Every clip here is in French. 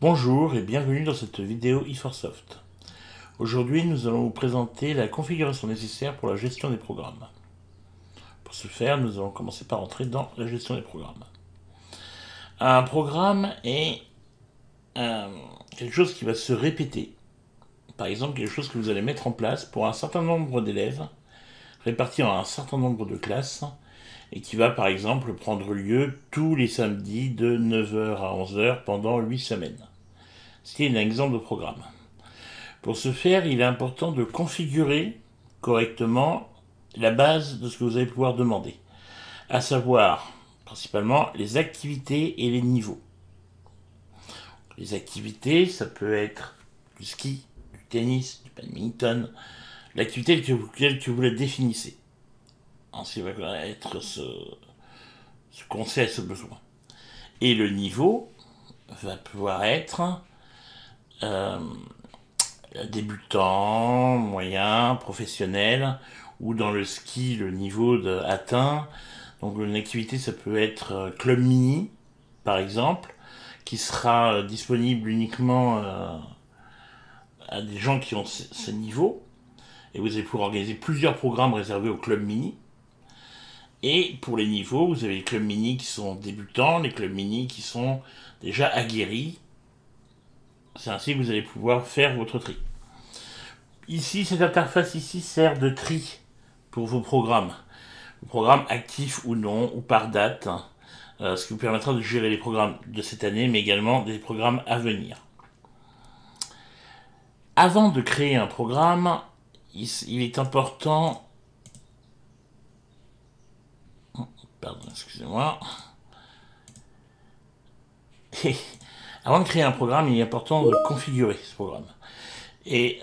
Bonjour et bienvenue dans cette vidéo e4soft. Aujourd'hui, nous allons vous présenter la configuration nécessaire pour la gestion des programmes. Pour ce faire, nous allons commencer par entrer dans la gestion des programmes. Un programme est quelque chose qui va se répéter. Par exemple, quelque chose que vous allez mettre en place pour un certain nombre d'élèves, répartis en un certain nombre de classes, et qui va par exemple prendre lieu tous les samedis de 9h à 11h pendant 8 semaines. C'est un exemple de programme. Pour ce faire, il est important de configurer correctement la base de ce que vous allez pouvoir demander, à savoir principalement les activités et les niveaux. Les activités, ça peut être du ski, du tennis, du badminton, l'activité telle que vous la définissez. Ensuite, il va être ce qu'on sait à ce besoin. Et le niveau va pouvoir être débutant, moyen, professionnel, ou dans le ski, le niveau atteint. Donc une activité, ça peut être club mini, par exemple, qui sera disponible uniquement à des gens qui ont ce niveau. Et vous allez pouvoir organiser plusieurs programmes réservés au club mini. Et pour les niveaux, vous avez les clubs mini qui sont débutants, les clubs mini qui sont déjà aguerris. C'est ainsi que vous allez pouvoir faire votre tri. Ici, cette interface ici sert de tri pour vos programmes. Vos programmes actifs ou non, ou par date, ce qui vous permettra de gérer les programmes de cette année, mais également des programmes à venir. Avant de créer un programme, il est important... Pardon, excusez-moi. Avant de créer un programme, il est important de configurer ce programme. Et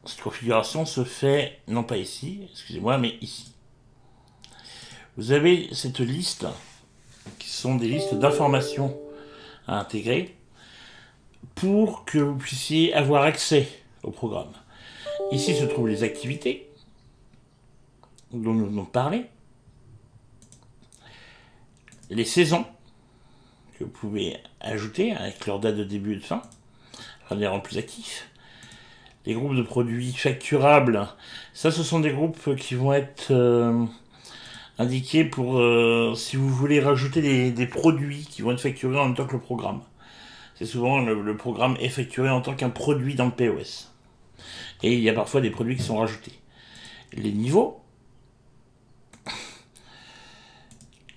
cette configuration se fait, non pas ici, excusez-moi, mais ici. Vous avez cette liste, qui sont des listes d'informations à intégrer, pour que vous puissiez avoir accès au programme. Ici se trouvent les activités, dont nous venons de parler, les saisons, que vous pouvez ajouter avec leur date de début et de fin, afin de les rendre plus actifs. Les groupes de produits facturables, ça ce sont des groupes qui vont être indiqués pour si vous voulez rajouter des produits qui vont être facturés en même temps que le programme. C'est souvent le programme est facturé en tant qu'un produit dans le POS. Et il y a parfois des produits qui sont rajoutés. Les niveaux,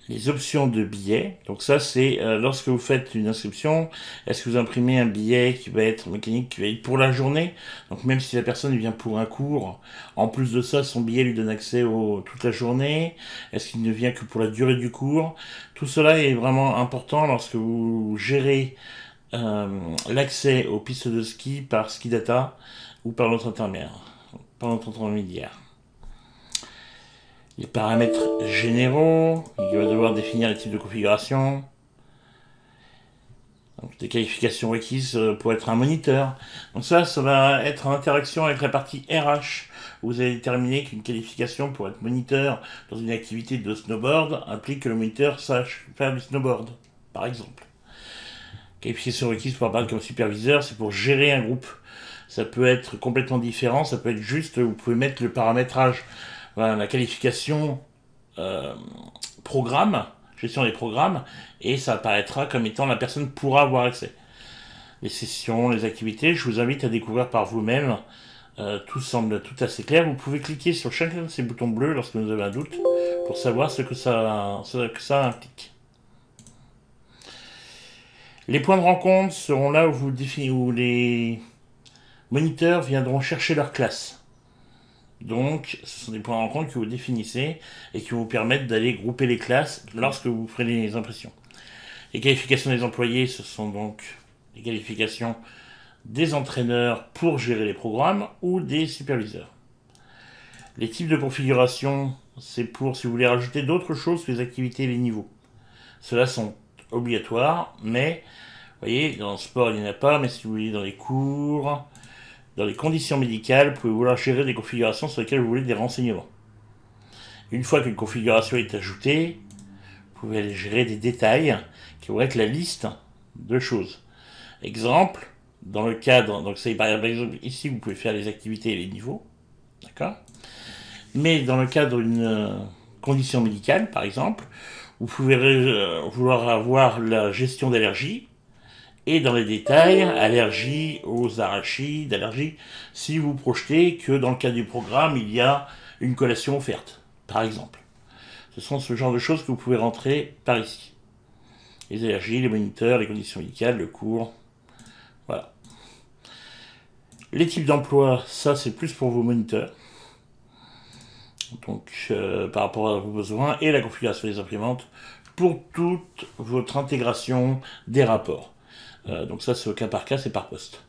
les options de billets, donc ça c'est lorsque vous faites une inscription, est-ce que vous imprimez un billet qui va être mécanique, qui va être pour la journée, donc même si la personne vient pour un cours, en plus de ça son billet lui donne accès toute la journée, est-ce qu'il ne vient que pour la durée du cours, tout cela est vraiment important lorsque vous gérez l'accès aux pistes de ski par Skidata ou par notre intermédiaire. Les paramètres généraux, il va devoir définir les types de configuration. Donc, des qualifications requises pour être un moniteur. Donc ça va être en interaction avec la partie RH. Vous allez déterminer qu'une qualification pour être moniteur dans une activité de snowboard implique que le moniteur sache faire du snowboard, par exemple. Qualification requise pour apparaître comme superviseur, c'est pour gérer un groupe. Ça peut être complètement différent, ça peut être juste, vous pouvez mettre le paramétrage, voilà, la qualification programme, gestion des programmes, et ça apparaîtra comme étant la personne pourra avoir accès. Les sessions, les activités, je vous invite à découvrir par vous-même. Tout semble tout assez clair. Vous pouvez cliquer sur chacun de ces boutons bleus lorsque vous avez un doute pour savoir ce que ça implique. Les points de rencontre seront là où les moniteurs viendront chercher leur classe. Donc, ce sont des points de rencontre que vous définissez et qui vont vous permettre d'aller grouper les classes lorsque vous ferez les impressions. Les qualifications des employés, ce sont donc les qualifications des entraîneurs pour gérer les programmes ou des superviseurs. Les types de configuration, c'est pour si vous voulez rajouter d'autres choses que les activités et les niveaux. Ceux-là sont obligatoires, mais vous voyez, dans le sport il n'y en a pas, mais si vous voulez dans les cours, dans les conditions médicales, vous pouvez vouloir gérer des configurations sur lesquelles vous voulez des renseignements. Une fois qu'une configuration est ajoutée, vous pouvez aller gérer des détails qui vont être la liste deux choses. Exemple, dans le cadre, donc c'est par exemple ici vous pouvez faire les activités et les niveaux, d'accord. Mais dans le cadre d'une condition médicale, par exemple, vous pouvez vouloir avoir la gestion d'allergies, et dans les détails, allergie aux arachides, allergie, si vous projetez que dans le cadre du programme, il y a une collation offerte, par exemple. Ce sont ce genre de choses que vous pouvez rentrer par ici. Les allergies, les moniteurs, les conditions médicales, le cours, voilà. Les types d'emploi, ça c'est plus pour vos moniteurs. Donc par rapport à vos besoins, et la configuration des imprimantes pour toute votre intégration des rapports. Donc ça c'est au cas par cas, c'est par poste.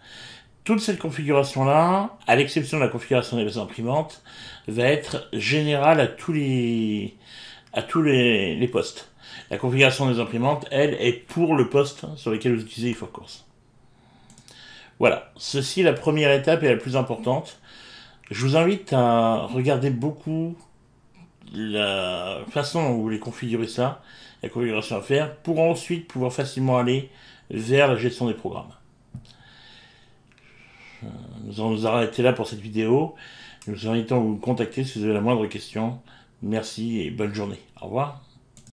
Toute cette configuration-là, à l'exception de la configuration des imprimantes, va être générale à tous les postes. La configuration des imprimantes, elle, est pour le poste sur lequel vous utilisez eForCourse. Voilà, ceci est la première étape et la plus importante. Je vous invite à regarder beaucoup la façon dont vous voulez configurer ça, la configuration à faire, pour ensuite pouvoir facilement aller vers la gestion des programmes. Nous allons nous arrêter là pour cette vidéo. Nous vous invitons à vous contacter si vous avez la moindre question. Merci et bonne journée. Au revoir.